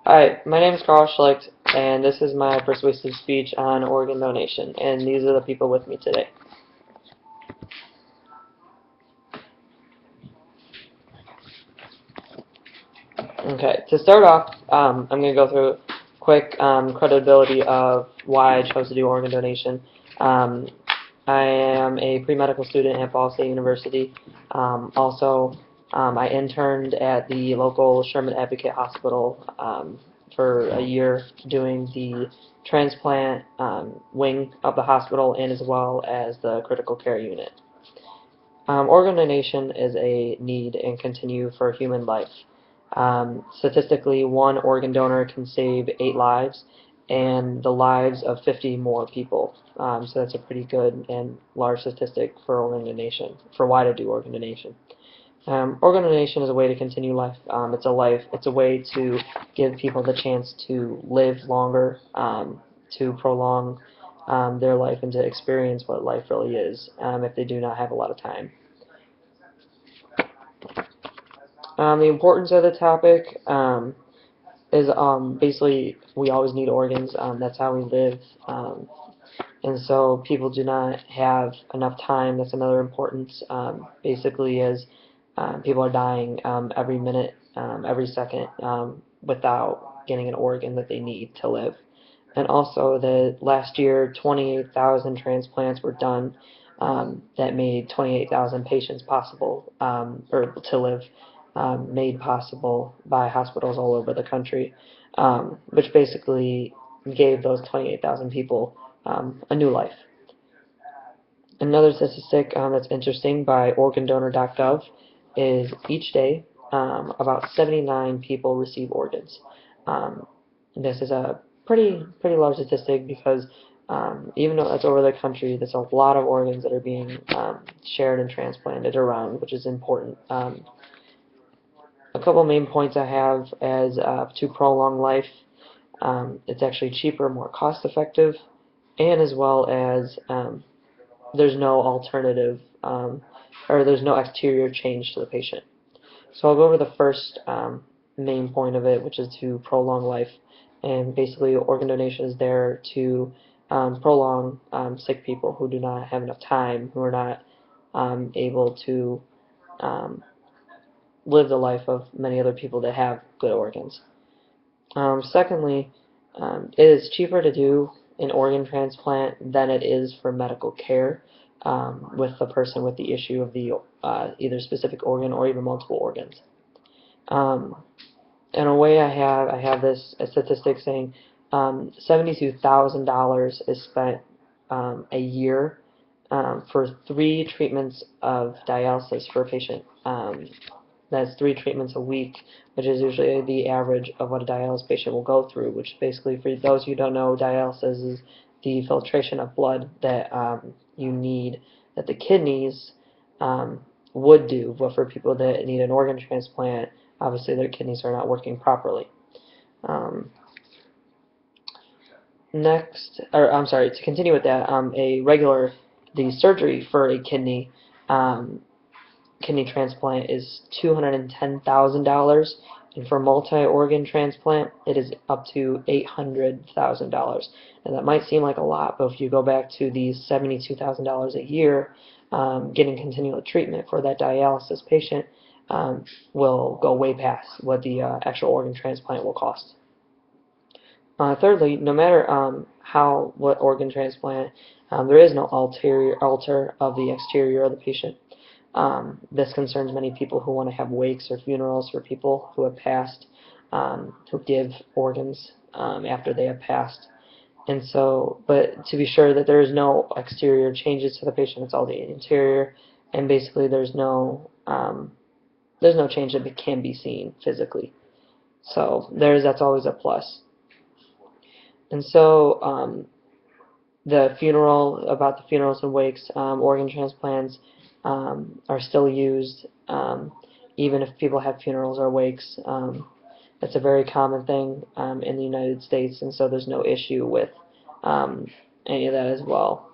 Hi, my name is Carl Schlicht, and this is my persuasive speech on organ donation, and these are the people with me today. Okay, to start off, I'm going to go through a quick credibility of why I chose to do organ donation. Um, I am a pre-medical student at Ball State University. I interned at the local Sherman Advocate Hospital for a year doing the transplant wing of the hospital and as well as the critical care unit. Organ donation is a need and continue for human life. Statistically, one organ donor can save 8 lives and the lives of 50 more people. So that's a pretty good and large statistic for organ donation, for why to do organ donation. Organ donation is a way to continue life. It's a way to give people the chance to live longer, to prolong their life and to experience what life really is if they do not have a lot of time. The importance of the topic is basically we always need organs. That's how we live. And so people do not have enough time. That's another importance. Basically, is people are dying every minute, every second without getting an organ that they need to live. And also, the last year, 28,000 transplants were done that made 28,000 patients possible or to live, made possible by hospitals all over the country, which basically gave those 28,000 people a new life. Another statistic that's interesting by organdonor.gov is each day about 79 people receive organs. This is a pretty large statistic because even though that's over the country, there's a lot of organs that are being shared and transplanted around, which is important. A couple main points I have as to prolong life. It's actually cheaper, more cost effective, and as well as there's no alternative or there's no exterior change to the patient. So I'll go over the first main point of it, which is to prolong life. And basically, organ donation is there to prolong sick people who do not have enough time, who are not able to live the life of many other people that have good organs. Secondly, it is cheaper to do an organ transplant than it is for medical care with the person with the issue of the either specific organ or even multiple organs. Um, in a way, I have this a statistic saying $72,000 is spent a year for 3 treatments of dialysis for a patient. That's 3 treatments a week, which is usually the average of what a dialysis patient will go through, which basically, for those who don't know, dialysis is the filtration of blood that you need, that the kidneys would do, but for people that need an organ transplant, obviously their kidneys are not working properly. Um, to continue with that, the surgery for a kidney transplant is $210,000, and for multi-organ transplant, it is up to $800,000. And that might seem like a lot, but if you go back to the $72,000 a year, getting continual treatment for that dialysis patient will go way past what the actual organ transplant will cost. Thirdly, no matter what organ transplant, there is no alter of the exterior of the patient. This concerns many people who want to have wakes or funerals for people who have passed, who give organs after they have passed. And so, but to be sure that there is no exterior changes to the patient, it's all the interior, and basically there's no change that can be seen physically. So that's always a plus. And so the funerals and wakes, organ transplants are still used even if people have funerals or wakes. That's a very common thing in the United States, and so there's no issue with any of that as well.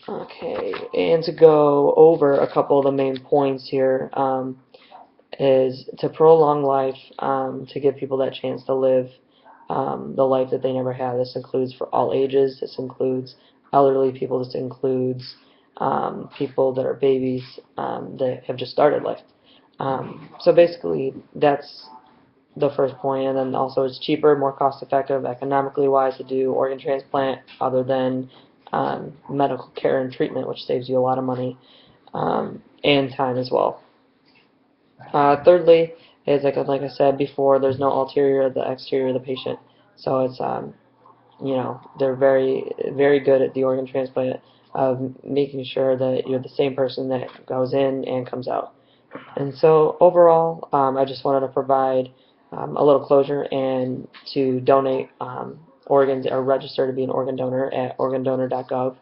Okay, and to go over a couple of the main points here, is to prolong life, to give people that chance to live the life that they never had. This includes for all ages. This includes elderly people. This includes people that are babies that have just started life. So basically, that's the first point, and then also it's cheaper, more cost-effective, economically wise to do organ transplant other than medical care and treatment, which saves you a lot of money and time as well. Thirdly, is like I said before, there's no ulterior or the exterior of the patient, so it's you know, they're very good at the organ transplant of making sure that you're the same person that goes in and comes out. And so overall, I just wanted to provide a little closure and to donate organs or register to be an organ donor at organdonor.gov.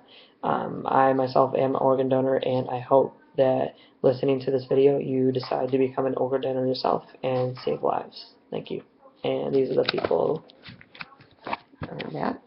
I myself am an organ donor, and I hope that listening to this video you decide to become an organ donor yourself and save lives. Thank you. And these are the people. Matt.